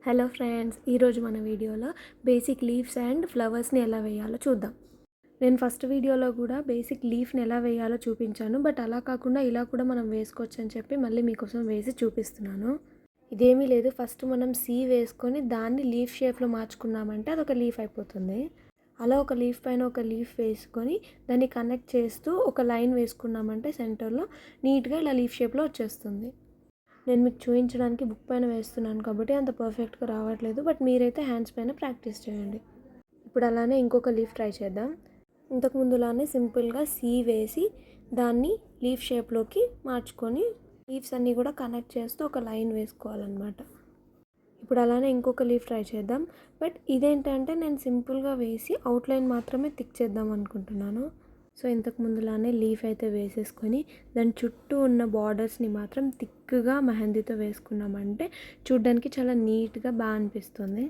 Hello friends, ఈరోజు మన వీడియోలో బేసిక్ లీవ్స్ అండ్ ఫ్లవర్స్ని ఎలా వేయాలో చూద్దాం. నేను ఫస్ట్ వీడియోలో కూడా బేసిక్ లీఫ్ని ఎలా వేయాలో చూపించాను. బట్ అలా కాకుండా ఇలా కూడా మనం వేసుకోవచ్చు అని చెప్పి మళ్ళీ మీకోసం వేసి చూపిస్తున్నాను. ఇదేమీ లేదు, ఫస్ట్ మనం సీ వేసుకొని దాన్ని లీఫ్ షేప్లో మార్చుకున్నామంటే అదొక లీఫ్ అయిపోతుంది. అలా ఒక లీఫ్ పైన ఒక లీఫ్ వేసుకొని దాన్ని కనెక్ట్ చేస్తూ ఒక లైన్ వేసుకున్నామంటే సెంటర్లో నీట్గా ఇలా లీఫ్ షేప్లో వచ్చేస్తుంది. నేను మీకు చూపించడానికి బుక్ పైన వేస్తున్నాను కాబట్టి అంత పర్ఫెక్ట్గా రావట్లేదు. బట్ మీరైతే హ్యాండ్స్ పైన ప్రాక్టీస్ చేయండి. ఇప్పుడు అలానే ఇంకొక లీఫ్ ట్రై చేద్దాం. ఇంతకుముందులానే సింపుల్గా సీ వేసి దాన్ని లీఫ్ షేప్లోకి మార్చుకొని లీవ్స్ అన్నీ కూడా కనెక్ట్ చేస్తూ ఒక లైన్ వేసుకోవాలన్నమాట. ఇప్పుడు అలానే ఇంకొక లీఫ్ ట్రై చేద్దాం. బట్ ఇదేంటంటే నేను సింపుల్గా వేసి అవుట్లైన్ మాత్రమే థిక్ చేద్దాం అనుకుంటున్నాను. సో ఇంతకు ముందులానే లీఫ్ అయితే వేసేసుకొని దాని చుట్టూ ఉన్న బార్డర్స్ని మాత్రం థిక్గా మెహందీతో వేసుకున్నామంటే చూడ్డానికి చాలా నీట్గా బాగా అనిపిస్తుంది.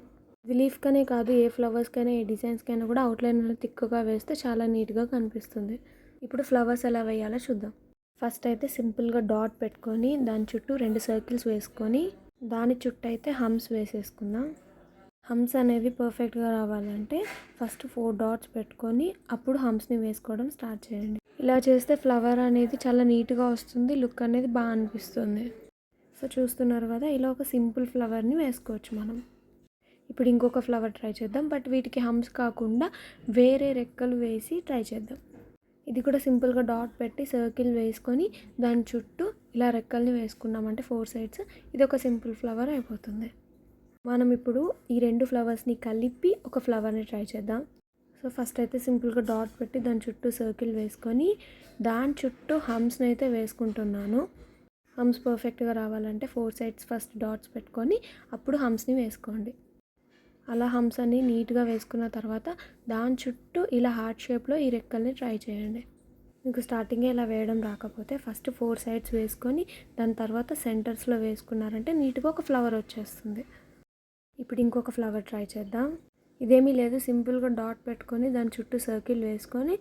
ఇది లీఫ్కనే కాదు, ఏ ఫ్లవర్స్కైనా ఏ డిజైన్స్కైనా కూడా అవుట్లైన్లో థిక్గా వేస్తే చాలా నీట్గా కనిపిస్తుంది. ఇప్పుడు ఫ్లవర్స్ ఎలా వేయాలో చూద్దాం. ఫస్ట్ అయితే సింపుల్గా డాట్ పెట్టుకొని దాని చుట్టూ 2 సర్కిల్స్ వేసుకొని దాని చుట్టూ అయితే హమ్స్ వేసేసుకుందాం. హమ్స్ అనేవి పర్ఫెక్ట్గా రావాలంటే ఫస్ట్ 4 డాట్స్ పెట్టుకొని అప్పుడు హమ్స్ని వేసుకోవడం స్టార్ట్ చేయండి. ఇలా చేస్తే ఫ్లవర్ అనేది చాలా నీట్గా వస్తుంది, లుక్ అనేది బాగా అనిపిస్తుంది. సో చూస్తున్నారు కదా, ఇలా ఒక సింపుల్ ఫ్లవర్ని వేసుకోవచ్చు మనం. ఇప్పుడు ఇంకొక ఫ్లవర్ ట్రై చేద్దాం. బట్ వీటికి హమ్స్ కాకుండా వేరే రెక్కలు వేసి ట్రై చేద్దాం. ఇది కూడా సింపుల్గా డాట్ పెట్టి సర్కిల్ వేసుకొని దాని చుట్టూ ఇలా రెక్కల్ని వేసుకున్నామంటే 4 సైడ్స్ ఇది ఒక సింపుల్ ఫ్లవర్ అయిపోతుంది. మనం ఇప్పుడు ఈ 2 ఫ్లవర్స్ని కలిపి ఒక ఫ్లవర్ని ట్రై చేద్దాం. సో ఫస్ట్ అయితే సింపుల్గా డాట్ పెట్టి దాని చుట్టూ సర్కిల్ వేసుకొని దాని చుట్టూ హమ్స్ని అయితే వేసుకుంటున్నాను. హమ్స్ పర్ఫెక్ట్గా రావాలంటే 4 సైడ్స్ ఫస్ట్ డాట్స్ పెట్టుకొని అప్పుడు హమ్స్ని వేసుకోండి. అలా హమ్స్ అన్ని నీట్గా వేసుకున్న తర్వాత దాని చుట్టూ ఇలా హార్ట్ షేప్లో ఈ రెక్కల్ని ట్రై చేయండి. మీకు స్టార్టింగే ఇలా వేయడం రాకపోతే ఫస్ట్ 4 సైడ్స్ వేసుకొని దాని తర్వాత సెంటర్స్లో వేసుకున్నారంటే నీట్గా ఒక ఫ్లవర్ వచ్చేస్తుంది. ఇప్పుడు ఇంకొక ఫ్లవర్ ట్రై చేద్దాం. ఇదేమీ లేదు, సింపుల్గా డాట్ పెట్టుకొని దాని చుట్టూ సర్కిల్ వేసుకొని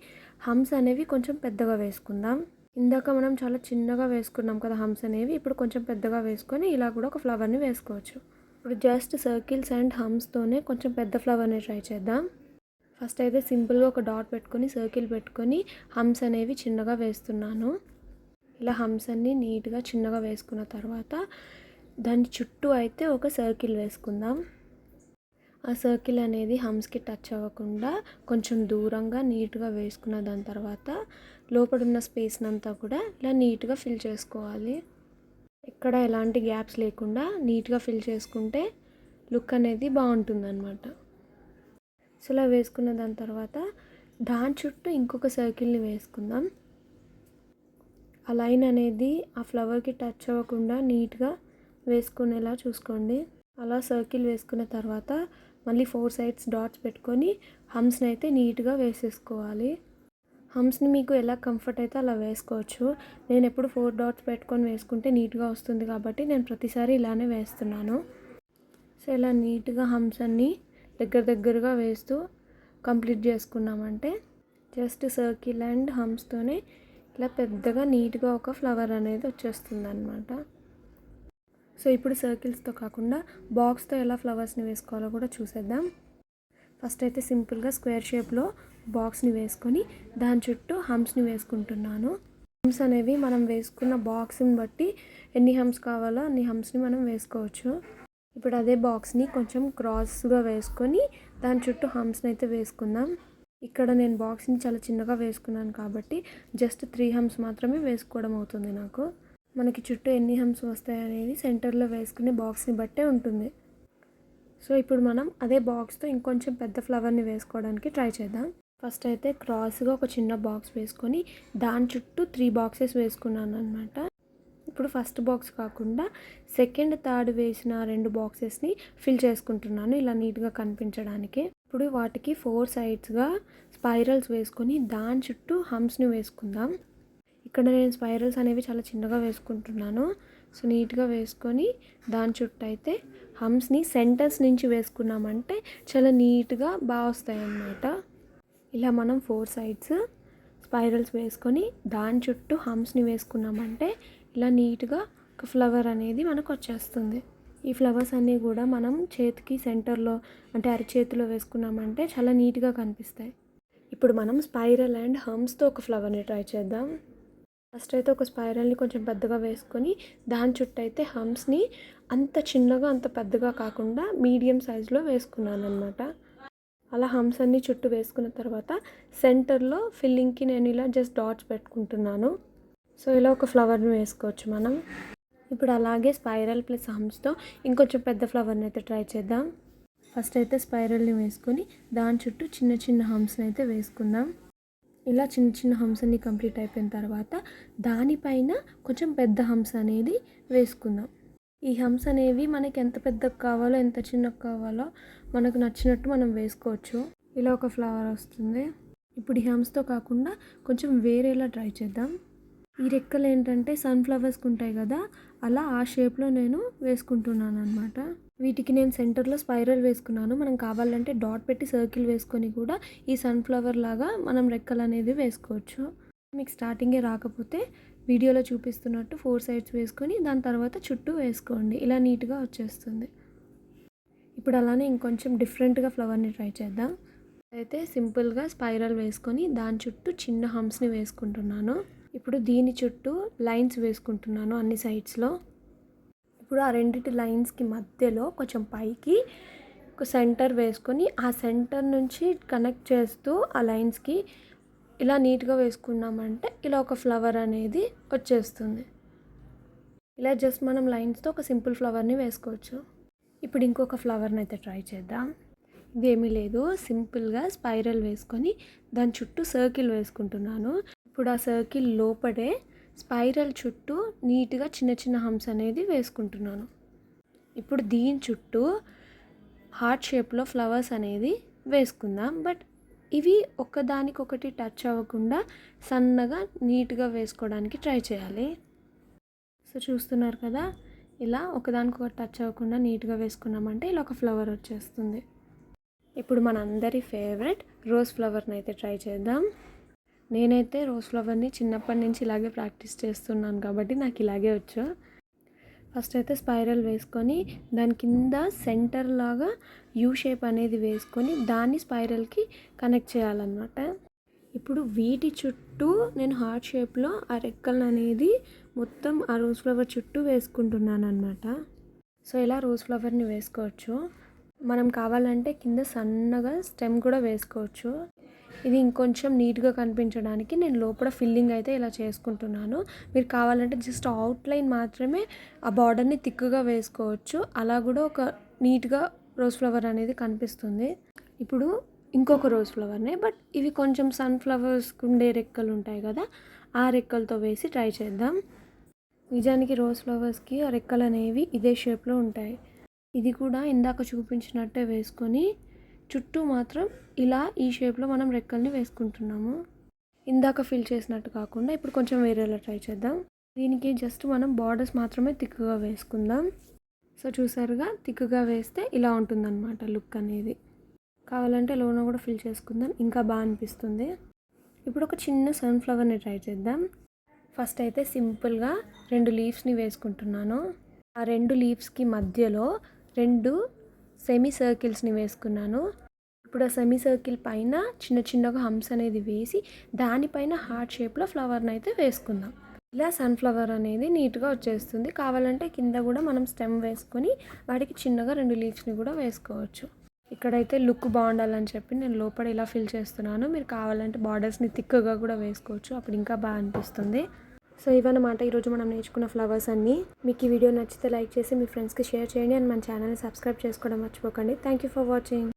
హమ్స్ అనేవి కొంచెం పెద్దగా వేసుకుందాం. ఇందాక మనం చాలా చిన్నగా వేసుకున్నాం కదా హమ్స్ అనేవి, ఇప్పుడు కొంచెం పెద్దగా వేసుకొని ఇలా కూడా ఒక ఫ్లవర్ని వేసుకోవచ్చు. ఇప్పుడు జస్ట్ సర్కిల్స్ అండ్ హమ్స్తోనే కొంచెం పెద్ద ఫ్లవర్ని ట్రై చేద్దాం. ఫస్ట్ అయితే సింపుల్గా ఒక డాట్ పెట్టుకొని సర్కిల్ పెట్టుకొని హమ్స్ అనేవి చిన్నగా వేస్తున్నాను. ఇలా హమ్స్ అన్నీ నీట్గా చిన్నగా వేసుకున్న తర్వాత దాని చుట్టూ అయితే ఒక సర్కిల్ వేసుకుందాం. ఆ సర్కిల్ అనేది హమ్స్కి టచ్ అవ్వకుండా కొంచెం దూరంగా నీట్గా వేసుకున్న దాని తర్వాత లోపడున్న స్పేస్ని అంతా కూడా ఇలా నీట్గా ఫిల్ చేసుకోవాలి. ఎక్కడ ఎలాంటి గ్యాప్స్ లేకుండా నీట్గా ఫిల్ చేసుకుంటే లుక్ అనేది బాగుంటుందన్నమాట. సో ఇలా వేసుకున్న దాని తర్వాత దాని చుట్టూ ఇంకొక సర్కిల్ని వేసుకుందాం. ఆ లైన్ అనేది ఆ ఫ్లవర్కి టచ్ అవ్వకుండా నీట్గా వేసుకునేలా చూసుకోండి. అలా సర్కిల్ వేసుకున్న తర్వాత మళ్ళీ 4 సైడ్స్ డాట్స్ పెట్టుకొని హమ్స్ని అయితే నీట్గా వేసేసుకోవాలి. హమ్స్ని మీకు ఎలా కంఫర్ట్ అయితే అలా వేసుకోవచ్చు. నేను ఎప్పుడు 4 డాట్స్ పెట్టుకొని వేసుకుంటే నీట్గా వస్తుంది కాబట్టి నేను ప్రతిసారి ఇలానే వేస్తున్నాను. సో ఇలా నీట్గా హమ్స్ అన్నీ దగ్గరగా వేస్తూ కంప్లీట్ చేసుకున్నామంటే జస్ట్ సర్కిల్ అండ్ హమ్స్తోనే ఇలా పెద్దగా నీట్గా ఒక ఫ్లవర్ అనేది వచ్చేస్తుంది అన్నమాట. సో ఇప్పుడు సర్కిల్స్తో కాకుండా బాక్స్తో ఎలా ఫ్లవర్స్ని వేసుకోవాలో కూడా చూసేద్దాం. ఫస్ట్ అయితే సింపుల్గా స్క్వేర్ షేప్లో బాక్స్ని వేసుకొని దాని చుట్టూ హమ్స్ని వేసుకుంటున్నాను. హమ్స్ అనేవి మనం వేసుకున్న బాక్స్ని బట్టి ఎన్ని హమ్స్ కావాలో అన్ని హమ్స్ని మనం వేసుకోవచ్చు. ఇప్పుడు అదే బాక్స్ని కొంచెం క్రాస్గా వేసుకొని దాని చుట్టూ హమ్స్ని అయితే వేసుకుందాం. ఇక్కడ నేను బాక్స్ని చాలా చిన్నగా వేసుకున్నాను కాబట్టి జస్ట్ 3 హమ్స్ మాత్రమే వేసుకోవడం అవుతుంది నాకు. మనకి చుట్టూ ఎన్ని హమ్స్ వస్తాయి అనేది సెంటర్లో వేసుకునే బాక్స్ని బట్టే ఉంటుంది. సో ఇప్పుడు మనం అదే బాక్స్తో ఇంకొంచెం పెద్ద ఫ్లవర్ని వేసుకోవడానికి ట్రై చేద్దాం. ఫస్ట్ అయితే క్రాస్గా ఒక చిన్న బాక్స్ వేసుకొని దాని చుట్టూ 3 బాక్సెస్ వేసుకున్నాను అనమాట. ఇప్పుడు ఫస్ట్ బాక్స్ కాకుండా సెకండ్ థర్డ్ వేసిన 2 బాక్సెస్ని ఫిల్ చేసుకుంటున్నాను ఇలా నీట్గా కనిపించడానికి. ఇప్పుడు వాటికి 4 సైడ్స్గా స్పైరల్స్ వేసుకొని దాని చుట్టూ హమ్స్ని వేసుకుందాం. ఇక్కడ నేను స్పైరల్స్ అనేవి చాలా చిన్నగా వేసుకుంటున్నాను. సో నీట్గా వేసుకొని దాని చుట్టూ అయితే హమ్స్ని సెంటర్స్ నుంచి వేసుకున్నామంటే చాలా నీట్గా బాగా వస్తాయి అన్నమాట. ఇలా మనం 4 సైడ్స్ స్పైరల్స్ వేసుకొని దాని చుట్టూ హమ్స్ని వేసుకున్నామంటే ఇలా నీట్గా ఒక ఫ్లవర్ అనేది మనకు వచ్చేస్తుంది. ఈ ఫ్లవర్స్ అన్నీ కూడా మనం చేతికి సెంటర్లో అంటే అరచేతిలో వేసుకున్నామంటే చాలా నీట్గా కనిపిస్తాయి. ఇప్పుడు మనం స్పైరల్ అండ్ హమ్స్తో ఒక ఫ్లవర్ని ట్రై చేద్దాం. ఫస్ట్ అయితే ఒక స్పైరల్ని కొంచెం పెద్దగా వేసుకొని దాని చుట్టూ అయితే హమ్స్ని అంత చిన్నగా అంత పెద్దగా కాకుండా మీడియం సైజులో వేసుకున్నాను అనమాట. అలా హమ్స్ అన్నీ చుట్టూ వేసుకున్న తర్వాత సెంటర్లో ఫిల్లింగ్కి నేను ఇలా జస్ట్ డాట్స్ పెట్టుకుంటున్నాను. సో ఇలా ఒక ఫ్లవర్ని వేసుకోవచ్చు మనం. ఇప్పుడు అలాగే స్పైరల్ ప్లస్ హమ్స్తో ఇంకొంచెం పెద్ద ఫ్లవర్ని అయితే ట్రై చేద్దాం. ఫస్ట్ అయితే స్పైరల్ని వేసుకొని దాని చుట్టూ చిన్న చిన్న హమ్స్ని అయితే వేసుకుందాం. ఇలా చిన్న చిన్న హంప్స్ అన్ని కంప్లీట్ అయిపోయిన తర్వాత దానిపైన కొంచెం పెద్ద హంప్స్ అనేది వేసుకుందాం. ఈ హంప్స్ అనేవి మనకి ఎంత పెద్దగా కావాలో ఎంత చిన్నగా కావాలో మనకు నచ్చినట్టు మనం వేసుకోవచ్చు. ఇలా ఒక ఫ్లవర్ వస్తుంది. ఇప్పుడు ఈ హంప్స్తో కాకుండా కొంచెం వేరేలా ట్రై చేద్దాం. ఈ రెక్కలు ఏంటంటే సన్ఫ్లవర్స్కి ఉంటాయి కదా, అలా ఆ షేప్లో నేను వేసుకుంటున్నాను అనమాట. వీటికి నేను సెంటర్లో స్పైరల్ వేసుకున్నాను. మనం కావాలంటే డాట్ పెట్టి సర్కిల్ వేసుకొని కూడా ఈ సన్ఫ్లవర్ లాగా మనం రెక్కలు అనేది వేసుకోవచ్చు. మీకు స్టార్టింగే రాకపోతే వీడియోలో చూపిస్తున్నట్టు 4 సైడ్స్ వేసుకొని దాని తర్వాత చుట్టూ వేసుకోండి. ఇలా నీట్గా వచ్చేస్తుంది. ఇప్పుడు అలానే ఇంకొంచెం డిఫరెంట్గా ఫ్లవర్ని ట్రై చేద్దాం. అయితే సింపుల్గా స్పైరల్ వేసుకొని దాని చుట్టూ చిన్న హంప్స్ని వేసుకుంటున్నాను. ఇప్పుడు దీని చుట్టూ లైన్స్ వేసుకుంటున్నాను అన్ని సైడ్స్లో. ఇప్పుడు ఆ రెండింటి లైన్స్కి మధ్యలో కొంచెం పైకి ఒక సెంటర్ వేసుకొని ఆ సెంటర్ నుంచి కనెక్ట్ చేస్తూ ఆ లైన్స్కి ఇలా నీట్గా వేసుకున్నామంటే ఇలా ఒక ఫ్లవర్ అనేది వచ్చేస్తుంది. ఇలా జస్ట్ మనం లైన్స్తో ఒక సింపుల్ ఫ్లవర్ని వేసుకోవచ్చు. ఇప్పుడు ఇంకొక ఫ్లవర్ని అయితే ట్రై చేద్దాం. ఇదేమీ లేదు, సింపుల్గా స్పైరల్ వేసుకొని దాని చుట్టూ సర్కిల్ వేసుకుంటున్నాను. ఇప్పుడు ఆ సర్కిల్ లోపడే స్పైరల్ చుట్టూ నీట్గా చిన్న చిన్న హంప్స్ అనేది వేసుకుంటున్నాను. ఇప్పుడు దీని చుట్టూ హార్ట్ షేప్లో ఫ్లవర్స్ అనేది వేసుకుందాం. బట్ ఇవి ఒకదానికొకటి టచ్ అవ్వకుండా సన్నగా నీట్గా వేసుకోవడానికి ట్రై చేయాలి. సో చూస్తున్నారు కదా, ఇలా ఒకదానికొకటి టచ్ అవ్వకుండా నీట్గా వేసుకున్నామంటే ఇలా ఒక ఫ్లవర్ వచ్చేస్తుంది. ఇప్పుడు మనందరి ఫేవరెట్ రోజ్ ఫ్లవర్ని అయితే ట్రై చేద్దాం. నేనైతే రోజ్ ఫ్లవర్ని చిన్నప్పటి నుంచి ఇలాగే ప్రాక్టీస్ చేస్తున్నాను కాబట్టి నాకు ఇలాగే వచ్చు. ఫస్ట్ అయితే స్పైరల్ వేసుకొని దాని కింద సెంటర్ లాగా యూ షేప్ అనేది వేసుకొని దాన్ని స్పైరల్కి కనెక్ట్ చేయాలన్నమాట. ఇప్పుడు వీటి చుట్టూ నేను హార్ట్ షేప్లో ఆ రెక్కలు అనేది మొత్తం ఆ రోజ్ ఫ్లవర్ చుట్టూ వేసుకుంటున్నాను అనమాట. సో ఇలా రోజ్ ఫ్లవర్ని వేసుకోవచ్చు. మనం కావాలంటే కింద సన్నగా స్టెమ్ కూడా వేసుకోవచ్చు. ఇది ఇంకొంచెం నీట్గా కనిపించడానికి నేను లోపల ఫిల్లింగ్ అయితే ఇలా చేసుకుంటున్నాను. మీరు కావాలంటే జస్ట్ అవుట్లైన్ మాత్రమే ఆ బార్డర్ని థిక్గా వేసుకోవచ్చు. అలా కూడా ఒక నీట్గా రోజ్ ఫ్లవర్ అనేది కనిపిస్తుంది. ఇప్పుడు ఇంకొక రోజ్ ఫ్లవర్నే, బట్ ఇవి కొంచెం సన్ఫ్లవర్స్కి ఉండే రెక్కలు ఉంటాయి కదా, ఆ రెక్కలతో వేసి ట్రై చేద్దాం. నిజానికి రోజ్ ఫ్లవర్స్కి ఆ రెక్కలు అనేవి ఇదే షేప్లో ఉంటాయి. ఇది కూడా ఇందాక చూపించినట్టే వేసుకొని చుట్టూ మాత్రం ఇలా ఈ షేప్లో మనం రెక్కల్ని వేసుకుంటున్నాము. ఇందాక ఫిల్ చేసినట్టు కాకుండా ఇప్పుడు కొంచెం వేరేలా ట్రై చేద్దాం. దీనికి జస్ట్ మనం బార్డర్స్ మాత్రమే థిక్గా వేసుకుందాం. సో చూసారుగా, థిక్గా వేస్తే ఇలా ఉంటుందన్నమాట లుక్ అనేది. కావాలంటే లోన కూడా ఫిల్ చేసుకుందాం, ఇంకా బాగా అనిపిస్తుంది. ఇప్పుడు ఒక చిన్న సన్ఫ్లవర్ని ట్రై చేద్దాం. ఫస్ట్ అయితే సింపుల్గా 2 లీవ్స్ని వేసుకుంటున్నాను. ఆ 2 లీవ్స్కి మధ్యలో 2 సెమీ సర్కిల్స్ని వేసుకున్నాను. ఇప్పుడు ఆ సెమీ సర్కిల్ పైన చిన్న చిన్నగా హంప్స్ అనేది వేసి దానిపైన హార్ట్ షేప్లో ఫ్లవర్ని అయితే వేసుకుందాం. ఇలా సన్ఫ్లవర్ అనేది నీట్గా వచ్చేస్తుంది. కావాలంటే కింద కూడా మనం స్టెమ్ వేసుకొని వాటికి చిన్నగా 2 లీవ్స్ని కూడా వేసుకోవచ్చు. ఇక్కడైతే లుక్ బాగుండాలని చెప్పి నేను లోపల ఇలా ఫిల్ చేస్తున్నాను. మీరు కావాలంటే బార్డర్స్ని థిక్గా కూడా వేసుకోవచ్చు, అప్పుడు ఇంకా బాగా అనిపిస్తుంది. సో ఇవన్నమాట ఈరోజు మనం నేర్చుకున్న ఫ్లవర్స్ అన్నీ. మీకు ఈ వీడియో నచ్చితే లైక్ చేసి మీ ఫ్రెండ్స్కి షేర్ చేయండి అండ్ మన ఛానల్ని సబ్స్క్రైబ్ చేసుకోవడం మర్చిపోకండి. Thank you for watching.